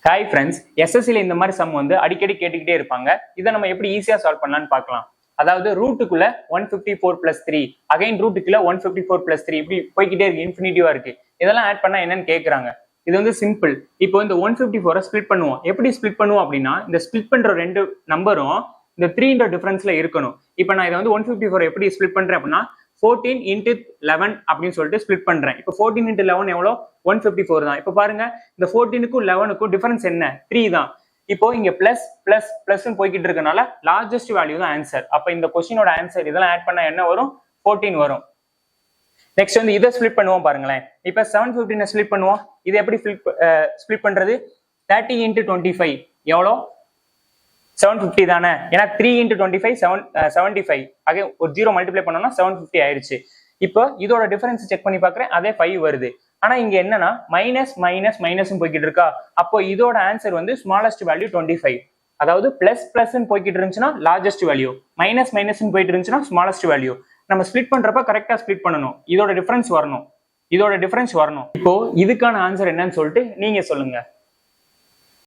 Hi friends, எஸ்எஸ்சியில் இந்த மாதிரி some வந்து அடிக்கடி கேட்டுக்கிட்டே இருப்பாங்க. இதை நம்ம எப்படி ஈஸியாக சால்வ் பண்ணலான்னு பார்க்கலாம். அதாவது ரூட்டுக்குள்ள 154+3 அகைன் ரூட்டுக்குள்ள 154+3 இப்படி போய்கிட்டே இருக்கு, இன்ஃபினிட்டிவா இருக்கு. இதெல்லாம் ஆட் பண்ணா என்னன்னு கேட்குறாங்க. இது வந்து சிம்பிள். இப்போ இந்த 154 ஸ்பிளிட் பண்ணுவோம். எப்படி ஸ்பிளிட் பண்ணுவோம் அப்படின்னா, இந்த ஸ்பிளிட் பண்ற ரெண்டு நம்பரும் இந்த 3ன்ற டிஃபரன்ஸ்ல இருக்கணும். இப்போ நான் இதை வந்து 154 எப்படி ஸ்பிளிட் பண்றேன் அப்படின்னா 14 into 11 அப்படின்னு சொல்லிட்டு ஸ்பிளிட் பண்றேன். இப்போ 14 into 11 எவ்வளோ? 154 தான். இப்போ பாருங்க, இந்த 14க்கும் 11க்கும் டிஃபரன்ஸ் என்ன? 3 தான். இப்போ இங்க பிளஸ் பிளஸ் பிளஸ் போய்கிட்டு இருக்கனால லார்ஜஸ்ட் வேல்யூ தான் ஆன்சர். அப்ப இந்த கொஸ்டினோட ஆன்சர் இதெல்லாம் ஆட் பண்ணா என்ன வரும்? 14 வரும். நெக்ஸ்ட் வந்து இதை ஸ்பிளிட் பண்ணுவோம் பாருங்களேன். இப்ப 715 ஸ்பிளிட் பண்ணுவோம். இது எப்படி ஸ்பிளிட் பண்றது? 30 into 25 எவ்வளோ? 750 தானே. ஏன்னா 3 into 25 75. ஆக ஒரு 0 மல்டிப்ளை பண்ணோம்னா 750 ஆயிடுச்சு. இப்போ இதோட டிஃபரன்ஸ் செக் பண்ணி பாக்குறேன், அதே 5 வருது. ஆனா இங்க என்னன்னா மைனஸ் மைனஸ் மைனஸ் போய்கிட்டு இருக்கா. அப்போ இதோட ஆன்சர் வந்து ஸ்மாலஸ்ட் வேல்யூ 25. அதாவது பிளஸ் பிளஸ் போய்கிட்டு இருந்துச்சுன்னா லார்ஜஸ்ட் வேல்யூ, மைனஸ் மைனஸ் போயிட்டு இருந்துச்சுன்னா ஸ்மாலஸ்ட் வேல்யூ. நம்ம ஸ்பிளிட் பண்றப்ப கரெக்டா ஸ்பிளிட் பண்ணணும். இதோட டிஃபரன்ஸ் வரணும். இப்போ இதுக்கான ஆன்சர் என்னன்னு சொல்லிட்டு நீங்க சொல்லுங்க.